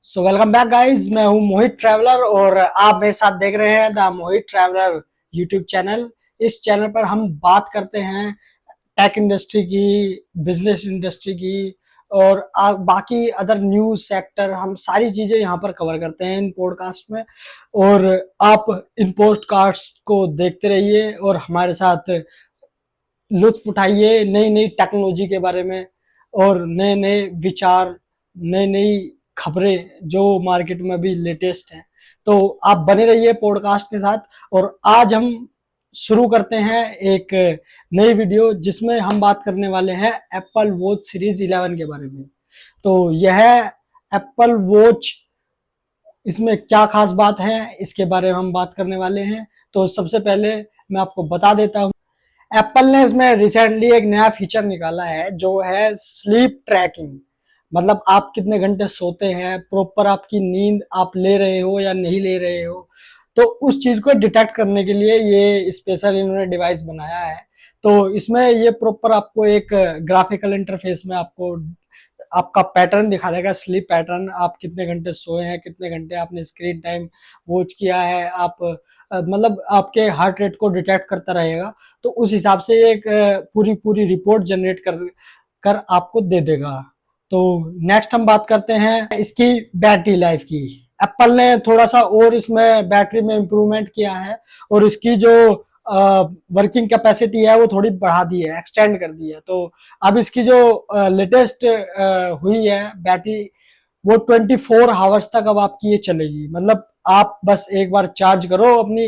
So welcome back guys, मैं हूं मोहित traveller और आप मेरे साथ देख रहे हैं the Mohit traveller YouTube channel. इस चैनल पर हम बात करते हैं टेक इंडस्ट्री की, बिजनेस इंडस्ट्री की और बाकी अदर न्यूज सेक्टर, हम सारी चीजें यहाँ पर कवर करते हैं इन पॉडकास्ट में। और आप इन पॉडकास्ट को देखते रहिए और हमारे साथ लुत्फ उठाइए नई नई टेक्नोलॉजी के बारे में और नए नए विचार, नई नई खबरें जो मार्केट में अभी लेटेस्ट हैं। तो आप बने रहिए पॉडकास्ट के साथ। और आज हम शुरू करते हैं एक नई वीडियो जिसमें हम बात करने वाले हैं एप्पल वॉच सीरीज 11 के बारे में। तो यह एप्पल वॉच, इसमें क्या खास बात है इसके बारे में हम बात करने वाले हैं। तो सबसे पहले मैं आपको बता देता हूँ, एप्पल ने इसमें रिसेंटली एक नया फीचर निकाला है जो है स्लीप ट्रैकिंग। मतलब आप कितने घंटे सोते हैं, प्रॉपर आपकी नींद आप ले रहे हो या नहीं ले रहे हो, तो उस चीज को डिटेक्ट करने के लिए ये स्पेशल इन्होंने डिवाइस बनाया है। तो इसमें ये प्रॉपर आपको एक ग्राफिकल इंटरफेस में आपको आपका पैटर्न दिखा देगा, स्लीप पैटर्न, आप कितने घंटे सोए हैं, कितने घंटे आपने स्क्रीन टाइम वॉच किया है। आप मतलब आपके हार्ट रेट को डिटेक्ट करता रहेगा। तो उस हिसाब से एक पूरी पूरी रिपोर्ट जनरेट कर आपको दे देगा। तो नेक्स्ट हम बात करते हैं इसकी बैटरी लाइफ की। एप्पल ने थोड़ा सा और इसमें बैटरी में इम्प्रूवमेंट किया है और इसकी जो वर्किंग कैपेसिटी है वो थोड़ी बढ़ा दी है, एक्सटेंड कर दी है। तो अब इसकी जो लेटेस्ट हुई है बैटरी, वो 24 आवर्स तक अब आपकी ये चलेगी। मतलब आप बस एक बार चार्ज करो अपनी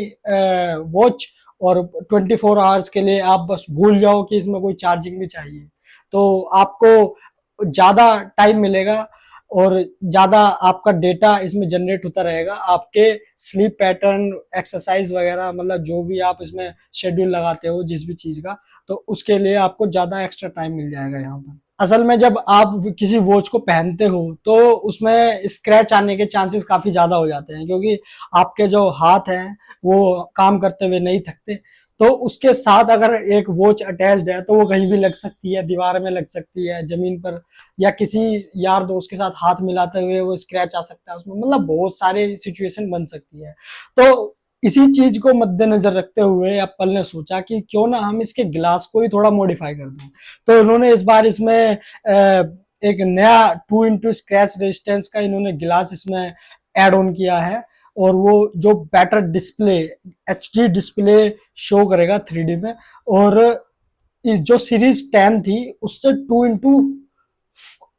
वॉच और 24 आवर्स के लिए आप बस भूल जाओ कि इसमें कोई चार्जिंग भी चाहिए। तो आपको ज्यादा टाइम मिलेगा और ज्यादा आपका डेटा इसमें जनरेट होता रहेगा। आपके स्लीप पैटर्न, एक्सरसाइज वगैरह, मतलब जो भी आप इसमें शेड्यूल लगाते हो जिस भी चीज का, तो उसके लिए आपको ज्यादा एक्स्ट्रा टाइम मिल जाएगा यहाँ पर। असल में जब आप किसी वॉच को पहनते हो तो उसमें स्क्रैच आने के चांसेस काफी ज्यादा हो जाते हैं, क्योंकि आपके जो हाथ हैं वो काम करते हुए नहीं थकते। तो उसके साथ अगर एक वॉच अटैच्ड है तो वो कहीं भी लग सकती है, दीवार में लग सकती है, जमीन पर, या किसी यार दोस्त के साथ हाथ मिलाते हुए वो स्क्रैच आ सकता है उसमें। मतलब बहुत सारे सिचुएशन बन सकती है। तो इसी चीज को मद्देनजर रखते हुए एप्पल ने सोचा कि क्यों ना हम इसके ग्लास को ही थोड़ा मॉडिफाई कर दें। तो इन्होंने इस बार इसमें एक नया 2x स्क्रैच रेजिस्टेंस का इन्होंने गिलास इसमें एड ऑन किया है। और वो जो better display, HD display show करेगा 3D में। और इस जो सीरीज 10 थी उससे 2x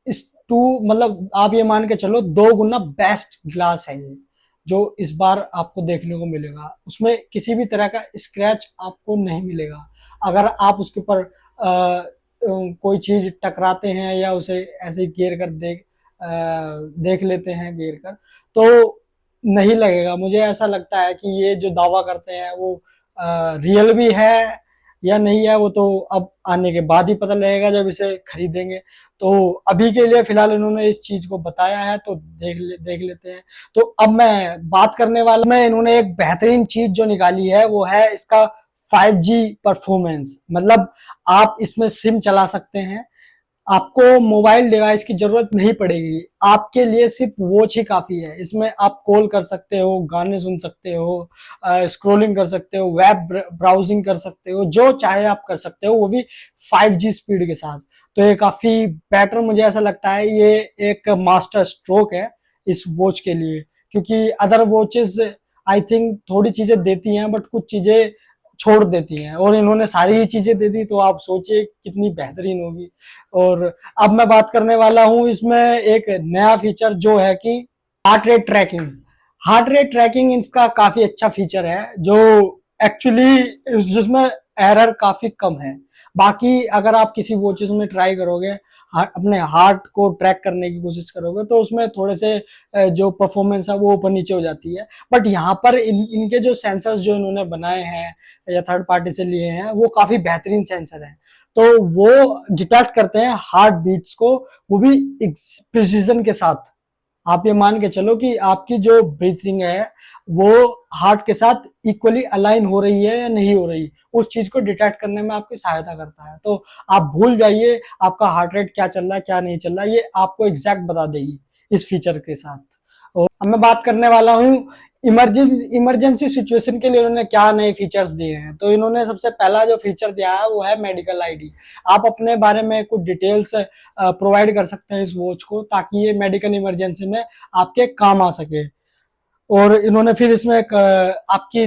इस टू, मतलब आप ये मान के चलो 2 गुना बेस्ट ग्लास है ये, जो इस बार आपको देखने को मिलेगा। उसमें किसी भी तरह का स्क्रैच आपको नहीं मिलेगा। अगर आप उसके ऊपर कोई चीज टकराते हैं या उसे ऐसे गिर कर देख लेते हैं गिर कर, तो नहीं लगेगा। मुझे ऐसा लगता है कि ये जो दावा करते हैं वो रियल भी है या नहीं है, वो तो अब आने के बाद ही पता लगेगा जब इसे खरीदेंगे। तो अभी के लिए फिलहाल इन्होंने इस चीज को बताया है, तो देख लेते हैं। तो अब मैं बात करने वाला, मैं इन्होंने एक बेहतरीन चीज जो निकाली है वो है इसका 5G परफॉर्मेंस। मतलब आप इसमें सिम चला सकते हैं, आपको मोबाइल डिवाइस की जरूरत नहीं पड़ेगी। आपके लिए सिर्फ वॉच ही काफी है। इसमें आप कॉल कर सकते हो, गाने सुन सकते हो, स्क्रॉलिंग कर सकते हो, वेब ब्राउजिंग कर सकते हो, जो चाहे आप कर सकते हो, वो भी 5G स्पीड के साथ। तो ये काफी बेटर, मुझे ऐसा लगता है ये एक मास्टर स्ट्रोक है इस वॉच के लिए। क्योंकि अदर वॉचेस आई थिंक थोड़ी चीजें देती हैं बट कुछ चीजें छोड़ देती हैं, और इन्होंने सारी ही चीजें दे दी, तो आप सोचिए कितनी बेहतरीन होगी। और अब मैं बात करने वाला हूं इसमें एक नया फीचर जो है कि heart rate tracking. Heart rate tracking इसका काफी अच्छा फीचर है, जो एक्चुअली जिसमें एरर काफी कम है। बाकी अगर आप किसी वॉचेस में ट्राई करोगे, अपने हार्ट को ट्रैक करने की कोशिश करोगे, तो उसमें थोड़े से जो परफॉर्मेंस है वो ऊपर नीचे हो जाती है। बट यहाँ पर इनके जो सेंसर्स जो इन्होंने बनाए हैं या थर्ड पार्टी से लिए हैं, वो काफी बेहतरीन सेंसर है। तो वो डिटेक्ट करते हैं हार्ट बीट्स को, वो भी प्रिसीजन के साथ। आप ये मान के चलो कि आपकी जो ब्रीथिंग है वो हार्ट के साथ इक्वली अलाइन हो रही है या नहीं हो रही, उस चीज को डिटेक्ट करने में आपकी सहायता करता है। तो आप भूल जाइए आपका हार्ट रेट क्या चल रहा है क्या नहीं चल रहा है, ये आपको एग्जैक्ट बता देगी इस फीचर के साथ। और अब मैं बात करने वाला हूँ इमरजेंसी सिचुएशन के लिए उन्होंने क्या नए फीचर्स दिए हैं। तो इन्होंने सबसे पहला जो फीचर दिया है वो है मेडिकल आईडी। आप अपने बारे में कुछ डिटेल्स प्रोवाइड कर सकते हैं इस वॉच को, ताकि ये मेडिकल इमरजेंसी में आपके काम आ सके। और इन्होंने फिर इसमें एक आपकी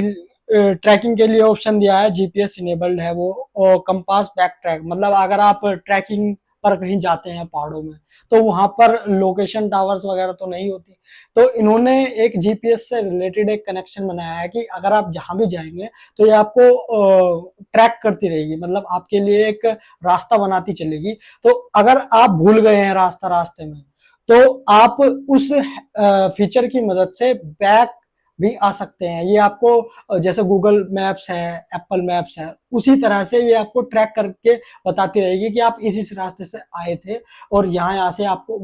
ट्रैकिंग के लिए ऑप्शन दिया है, जीपीएस इनेबल्ड है वो, और कंपास बैक ट्रैक, मतलब अगर आप ट्रैकिंग पर कहीं जाते हैं पहाड़ों में तो वहां पर लोकेशन टावर्स वगैरह तो नहीं होती, तो इन्होंने एक जीपीएस से रिलेटेड एक कनेक्शन बनाया है कि अगर आप जहां भी जाएंगे तो ये आपको ट्रैक करती रहेगी, मतलब आपके लिए एक रास्ता बनाती चलेगी। तो अगर आप भूल गए हैं रास्ता रास्ते में, तो आप उस फीचर की मदद से बैक भी आ सकते हैं। ये आपको जैसे गूगल मैप्स है, एप्पल मैप्स है, उसी तरह से ये आपको ट्रैक करके बताती रहेगी कि आप इस रास्ते से आए थे और यहाँ से आपको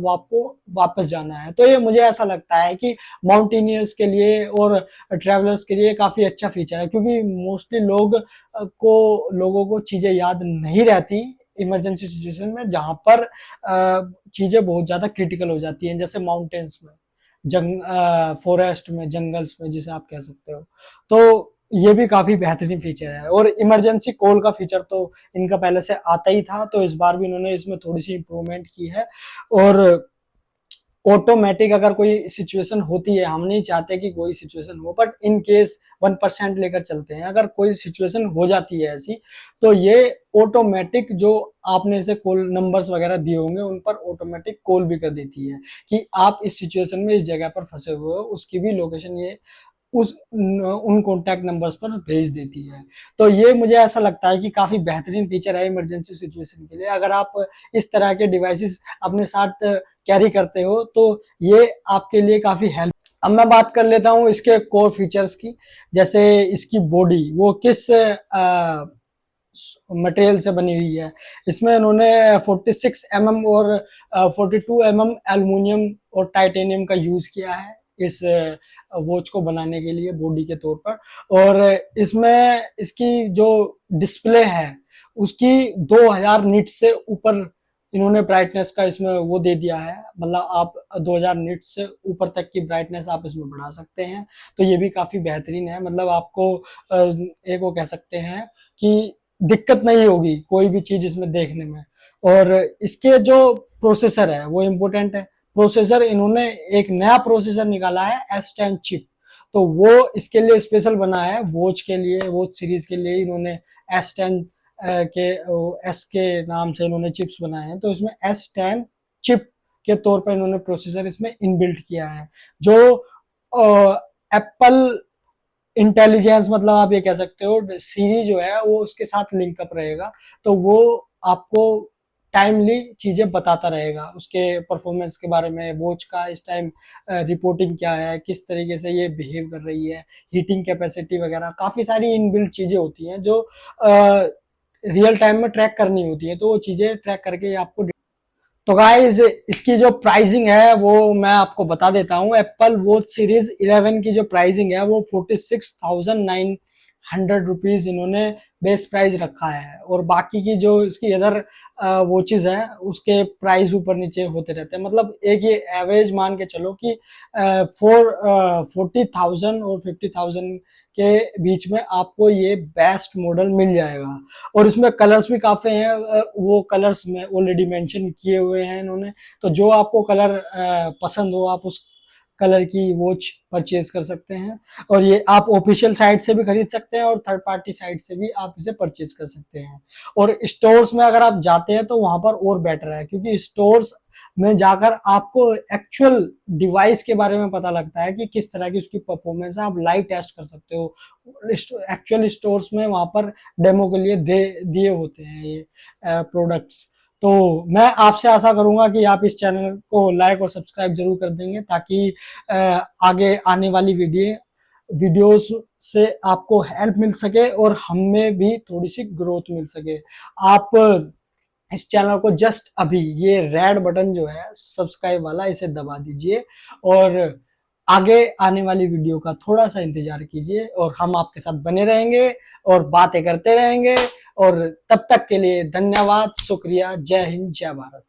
वापस जाना है। तो ये मुझे ऐसा लगता है कि माउंटेनियर्स के लिए और ट्रैवलर्स के लिए काफी अच्छा फीचर है, क्योंकि मोस्टली लोगों को चीजें याद नहीं रहती इमरजेंसी सिचुएशन में, जहां पर चीजें बहुत ज्यादा क्रिटिकल हो जाती हैं, जैसे माउंटेन्स में, फॉरेस्ट में, जंगल्स में, जिसे आप कह सकते हो। तो ये भी काफी बेहतरीन फीचर है। और इमरजेंसी कॉल का फीचर तो इनका पहले से आता ही था, तो इस बार भी इन्होंने इसमें थोड़ी सी इंप्रूवमेंट की है। और ऑटोमेटिक अगर कोई सिचुएशन होती है, हम नहीं चाहते कि कोई सिचुएशन हो, बट इन केस 1% लेकर चलते हैं, अगर कोई सिचुएशन हो जाती है ऐसी, तो ये ऑटोमेटिक जो आपने इसे कॉल नंबर्स वगैरह दिए होंगे उन पर ऑटोमेटिक कॉल भी कर देती है कि आप इस सिचुएशन में इस जगह पर फंसे हुए हो, उसकी भी लोकेशन ये उन कॉन्टैक्ट नंबर्स पर भेज देती है। तो ये मुझे ऐसा लगता है कि काफी बेहतरीन फीचर है इमरजेंसी सिचुएशन के लिए। अगर आप इस तरह के डिवाइसेस अपने साथ कैरी करते हो तो ये आपके लिए काफी हेल्प। अब मैं बात कर लेता हूँ इसके कोर फीचर्स की, जैसे इसकी बॉडी वो किस मटेरियल से बनी हुई है। इसमें इन्होंने 46 mm और 42 mm एल्युमिनियम और टाइटेनियम का यूज किया है इस वॉच को बनाने के लिए बॉडी के तौर पर। और इसमें इसकी जो डिस्प्ले है उसकी 2000 निट से ऊपर इन्होंने ब्राइटनेस का इसमें वो दे दिया है, मतलब आप 2000 निट से ऊपर तक की ब्राइटनेस आप इसमें बढ़ा सकते हैं। तो ये भी काफी बेहतरीन है, मतलब आपको एक वो कह सकते हैं कि दिक्कत नहीं होगी कोई भी चीज इसमें देखने में। और इसके जो प्रोसेसर है वो इम्पोर्टेंट है। प्रोसेसर इन्होंने एक नया प्रोसेसर निकाला है S10 चिप, तो वो इसके लिए स्पेशल बना है वॉच के लिए, वॉच सीरीज के लिए इन्होंने S10 के एस के नाम से इन्होंने चिप्स बनाए हैं। तो इसमें S10 चिप के तौर पर इन्होंने प्रोसेसर इसमें इनबिल्ट किया है, जो एप्पल इंटेलिजेंस, मतलब आप ये कह सकते हो सीरी जो है वो उसके साथ लिंकअप रहेगा, तो वो आपको टाइमली चीजें बताता रहेगा उसके परफॉर्मेंस के बारे में, वॉच का इस टाइम रिपोर्टिंग क्या है, किस तरीके से ये बिहेव कर रही है, हीटिंग कैपेसिटी वगैरह, काफी सारी इनबिल्ट चीजें होती हैं जो रियल टाइम में ट्रैक करनी होती है, तो वो चीजें ट्रैक करके आपको। तो गाइस इसकी जो प्राइसिंग है वो मैं आपको बता देता हूँ। एप्पल वॉच सीरीज 11 की जो प्राइसिंग है वो 46,900 रुपीज इन्होंने बेस प्राइस रखा है, और बाकी की जो इसकी अदर वॉचेस है उसके प्राइस ऊपर नीचे होते रहते हैं, मतलब एक ये एवरेज मान के चलो कि 40,000 और 50,000 के बीच में आपको ये बेस्ट मॉडल मिल जाएगा। और इसमें कलर्स भी काफी हैं, वो कलर्स में ऑलरेडी मेंशन किए हुए हैं इन्होंने, तो जो आपको कलर पसंद हो आप उस कलर की वॉच परचेज कर सकते हैं। और ये आप ऑफिशियल साइट से भी खरीद सकते हैं और थर्ड पार्टी साइट से भी आप इसे परचेज कर सकते हैं। और स्टोर्स में अगर आप जाते हैं तो वहां पर और बेटर है, क्योंकि स्टोर्स में जाकर आपको एक्चुअल डिवाइस के बारे में पता लगता है कि किस तरह की उसकी परफॉर्मेंस है, आप लाइव टेस्ट कर सकते हो। एक्चुअल स्टोर्स में वहां पर डेमो के लिए दिए होते हैं ये प्रोडक्ट्स। तो मैं आपसे आशा करूंगा कि आप इस चैनल को लाइक और सब्सक्राइब जरूर कर देंगे, ताकि आगे आने वाली वीडियोस से आपको हेल्प मिल सके और हमें भी थोड़ी सी ग्रोथ मिल सके। आप इस चैनल को जस्ट अभी ये रेड बटन जो है सब्सक्राइब वाला, इसे दबा दीजिए और आगे आने वाली वीडियो का थोड़ा सा इंतजार कीजिए, और हम आपके साथ बने रहेंगे और बातें करते रहेंगे। और तब तक के लिए धन्यवाद, शुक्रिया, जय हिंद, जय भारत।